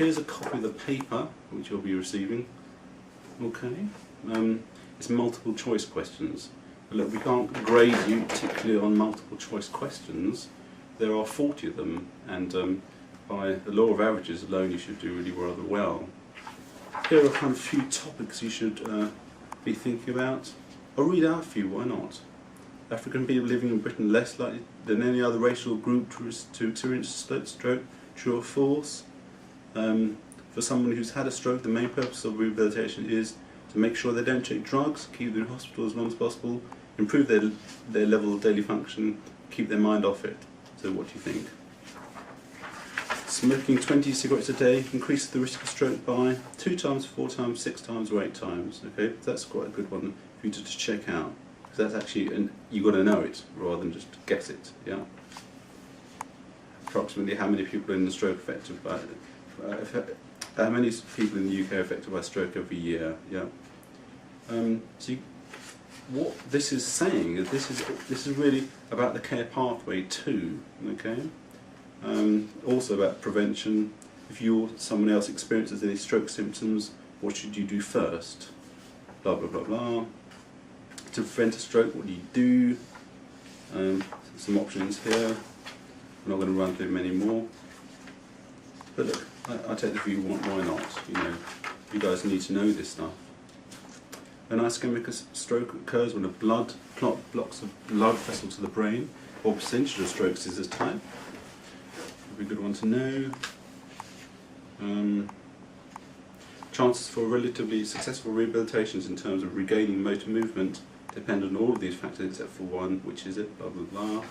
here's a copy of the paper which you'll be receiving. Okay, it's multiple choice questions. Look, we can't grade you particularly on multiple choice questions. There are 40 of them, and by the law of averages alone you should do really rather well. Here are kind of a few topics you should be thinking about. I'll read out for you, why not? African people living in Britain less likely than any other racial group to experience stroke, true or false? For someone who's had a stroke, the main purpose of rehabilitation is to make sure they don't take drugs, keep them in hospital as long as possible, improve their level of daily function, keep their mind off it. So what do you think? Smoking 20 cigarettes a day increases the risk of stroke by 2 times, 4 times, 6 times or 8 times. Okay, that's quite a good one for you to just check out. Because that's actually, you've got to know it rather than just guess it. Yeah. Approximately how many people in the stroke affected by how many people in the UK are affected by stroke every year? Yeah. What this is saying is this is really about the care pathway too. Okay. Also about prevention. If you or someone else experiences any stroke symptoms, what should you do first? Blah blah blah blah. To prevent a stroke, what do you do? Some options here. I'm not going to run through many more. But look, I take the view, why not? You know, you guys need to know this stuff. An ischemic stroke occurs when a blood clot blocks a blood vessel to the brain. What percentage of strokes is this type? Would be a good one to know. Chances for relatively successful rehabilitations in terms of regaining motor movement depend on all of these factors except for one, which is it, blah blah blah.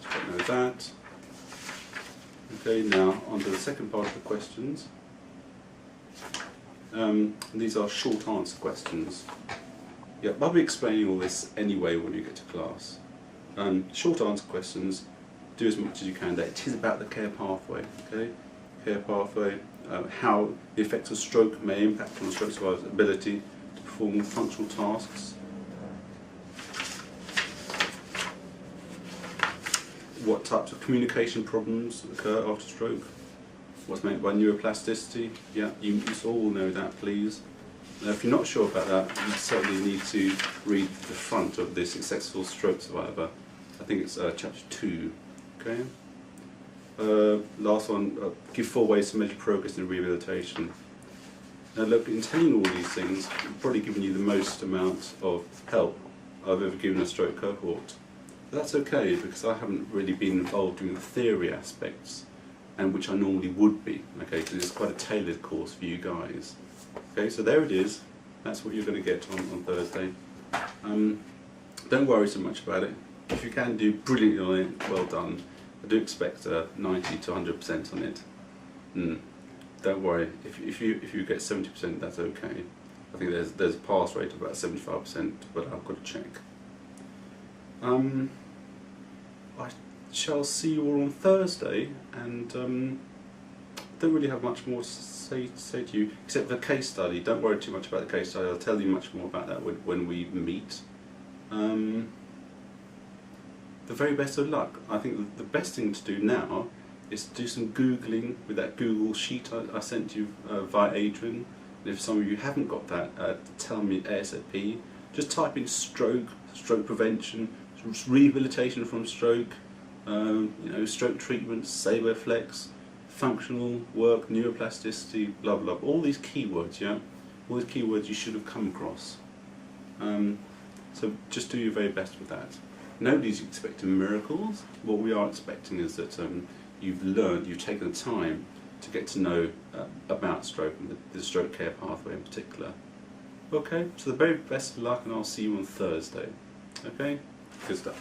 So I know that. Okay, now on to the second part of the questions. These are short answer questions. Yeah, I'll be explaining all this anyway when you get to class. Short answer questions, do as much as you can. It is about the care pathway, okay? Care pathway, how the effects of stroke may impact on a stroke survivor's ability to perform functional tasks. What types of communication problems occur after stroke? What's meant by neuroplasticity? Yeah, you all know that, please. Now, if you're not sure about that, you certainly need to read the front of this Successful Stroke Survivor. I think it's chapter 2. Okay. Last one, give 4 ways to measure progress in rehabilitation. Now look, in telling all these things, I've probably given you the most amount of help I've ever given a stroke cohort. But that's okay, because I haven't really been involved in the theory aspects, and which I normally would be, okay, because it's quite a tailored course for you guys. Okay, so there it is. That's what you're going to get on Thursday. Don't worry so much about it. If you can do brilliantly on it, well done. I do expect 90 to 100% on it. Don't worry. If you get 70%, that's okay. I think there's a pass rate of about 75%, but I've got to check. I shall see you all on Thursday, and don't really have much more to say to you, except the case study. Don't worry too much about the case study. I'll tell you much more about that when we meet. The very best of luck. I think the best thing to do now is to do some Googling with that Google sheet I sent you via Adrian. And if some of you haven't got that, tell me ASAP. Just type in stroke, stroke prevention, rehabilitation from stroke, stroke treatment, Saberflex, functional work, neuroplasticity, blah blah, all these keywords, yeah? All these keywords you should have come across. So just do your very best with that. Nobody's expecting miracles. What we are expecting is that you've taken the time to get to know about stroke and the stroke care pathway in particular. Okay, so the very best of luck, and I'll see you on Thursday. Okay, good stuff.